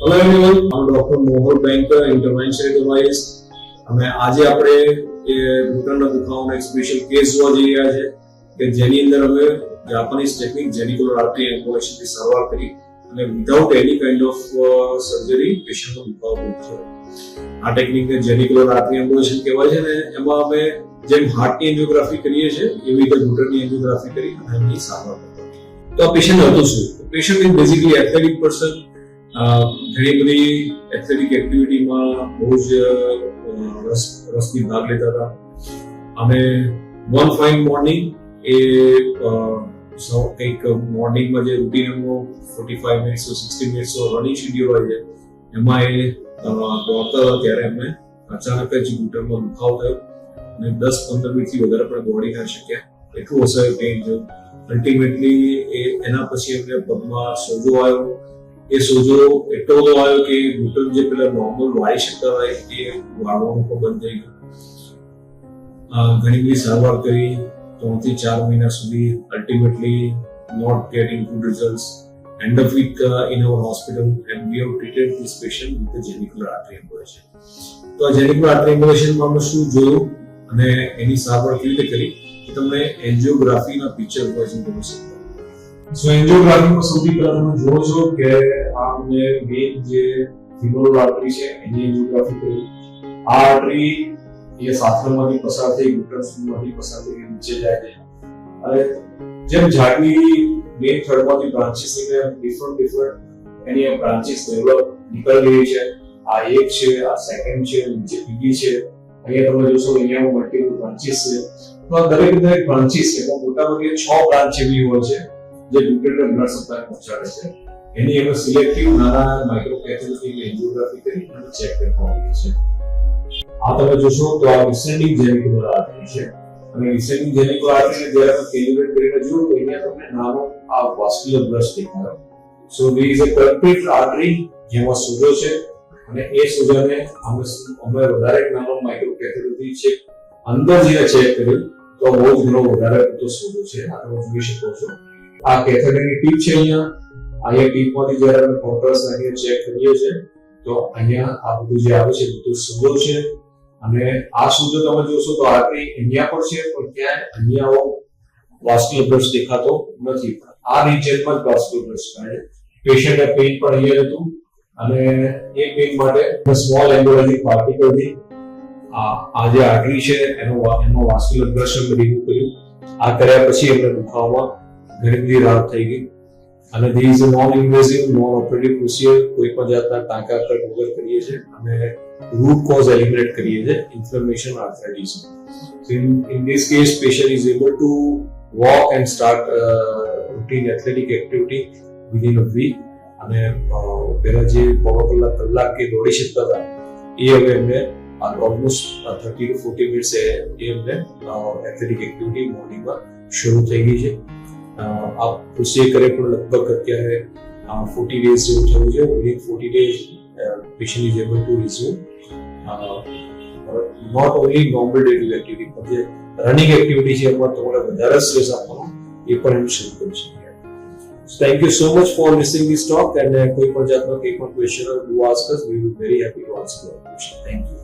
Hello everyone, I'm Dr. Mohal Banker, Interventional Radiology. અમે આજે આપણે ઘૂંટણના દુખાવાનો એક સ્પેશિયલ કેસ જોવા જઈ રહ્યા છે કે જેની અંદર અમે Japanese technique genicular artery embolization થી સારવાર કરી અને without any kind of surgery પેશન્ટનો દુખાવો દૂર થયો. આ ટેકનિકને જેનિક્યુલર આર્ટરી એમ્બોલિઝેશન કહેવાય છે ને એમાં અમે જેમ હાર્ટની એન્જિયોગ્રાફી કરીએ છીએ એવી રીતે ઘૂંટણની એન્જિયોગ્રાફી કરી અને એમની સારવાર કરી. તો આ પેશન્ટ હતું શું? Patient is basically athletic person. ઘણી બધી એથ્લેટિક એક્ટિવિટીમાં બહુ જ રસથી ભાગ લેતા હતા અને વન ફાઇન મોર્નિંગ કંઈક મોર્નિંગમાં જે રૂટીન એમનો 45 મિનિટ્સ 60 મિનિટ્સ રનિંગ શેડ્યુલ હોય છે એમાં એ દોડતા હતા ત્યારે એમને અચાનક જ ઘૂંટણમાં દુખાવો થયો અને 10-15 મિનિટથી વધારે પણ દોડી ના શક્યા. એટલું અસર પેઇન થયું. અલ્ટિમેટલી એના પછી એમને પગમાં સોજો આવ્યો. એ સોજો એટલો બધો આવ્યો કે ઘૂંટણ જે પેલા નોર્મલ વાળી શકતા હોય એ વાળવાનું પણ બંધ થઈ ગયું. ઘણી બધી સારવાર કરી 3 થી 4 મહિના સુધી. Ultimately not getting good results. End up with in our hospital and we have treated this patient with the genicular artery embolization. તો આ genicular artery embolization માં આપણે શું જોયું અને એની સારવાર કેવી રીતે કરી એ તમને એન્જિયોગ્રાફીના પિક્ચર પર સમજાવી શકું. સો એન્જિયોગ્રાફીમાં સૌથી પહેલા તમે જુઓ છો કે આમને મેઇન જે ફીમોરલ આર્ટરી છે એની એન્જિયોગ્રાફી કરી. આ આર્ટરી એ સાથળમાંથી પસાર થઈ ઘૂંટણ સુધીમાંથી પસાર થઈ નીચે જાય છે અને જેમ ઝાડની મેઇન થડમાંથી બ્રાન્ચીસ નીકળે ડિફરન્ટ એની બ્રાન્ચીસ ડેવલપ નીકળી રહી છે. આ એક છે, આ સેકન્ડ છે, નીચે બીજી છે. અહીંયા તમે જોશો અહીંયા મલ્ટીપલ બ્રાન્ચીસ છે. તો આ દરેક બ્રાન્ચીસ છે તો મોટાભાગે 6 બ્રાન્ચ એવી હોય છે જે ઘૂંટણને બ્લડ સપ્લાય પહોંચાડે છે. એની અમે સિલેક્ટિવ નાના માઇક્રોકેથેટરની એન્જિયોગ્રાફી કરી અને ચેક કરવામાં આવી છે. આ તમે જોશો તો આ ડિસેન્ડિંગ જેનિક્યુલર આર્ટરી છે અને ડિસેન્ડિંગ જેનિક્યુલર આર્ટરીને જ્યારે અમે કેલિબ્રેટ કરીને જોયું તો અહીંયા તમને નાનો આ વાસ્ક્યુલર બ્રશ દેખાયો. So there is a culprit artery જેમાં સોજો છે અને એ સોજાને અમે વધારે નાનો માઇક્રોકેથેટરથી છે અંદર જઈને ચેક કર્યું તો બહુ જ ઘણો વધારે પડતો સોજો છે. આ તમે જોઈ શકો છો. આ કેથેટરની ટીપ છે. અહીંયા ટીપમાંથી જ્યારે અમે કોન્ટ્રાસ્ટ નાખીને ચેક કરીએ છીએ તો અહીંયા આ બધું જે આવે છે બધું સોજો છે અને આ સોજો તમે જોશો તો આર્ટરી અહીંયા પર છે પણ ક્યાંય અહીંયા વાસ્ક્યુલર બ્રશ દેખાતો નથી. આ રિજનમાં જ વાસ્ક્યુલર બ્રશ છે. પેશન્ટને પેઇન પણ અહીંયા હતું અને એ પેઇન માટે સ્મોલ એમ્બોલાઇઝિંગ પાર્ટિકલથી આ જે આર્ટરી છે એનો વાસ્ક્યુલર બ્રશ અમે રિમૂવ કર્યું. આ કર્યા પછી એમને દુખાવામાં ઘણી બધી રાહત થઈ ગઈ અને this is a non-invasive non-operative procedure. કોઈ પણ જાતના ટાંકા કટ વગર કરીએ છીએ અને root cause eliminate કરીએ છીએ inflammation arthritis. So in this case patient is able to walk and start routine athletic activity within a week અને પહેલા જે કલાક કે દોડી શકતા હતા એ હવે એમને ઓલમોસ્ટ 30 to 40 મિનિટ્સ એ એમને એથ્લેટિક એક્ટિવિટી મોર્નિંગમાં શરૂ થઈ ગઈ છે. આ પ્રોસીજર કરે પણ લગભગ અત્યારે 40 ડેઝ જેવું થયું છે. Within 40 days patient is able to resume not only normal day to activity પણ જે રનિંગ એક્ટિવિટી છે એમાં તમારે વધારે સ્ટ્રેસ આપવાનો એ પણ એમ શરૂ કરી શકીએ. Thank you so much for listening this talk and કોઈ પણ જાતનો કોઈ પણ question or do ask us, we will be very happy to answer your question. Thank you.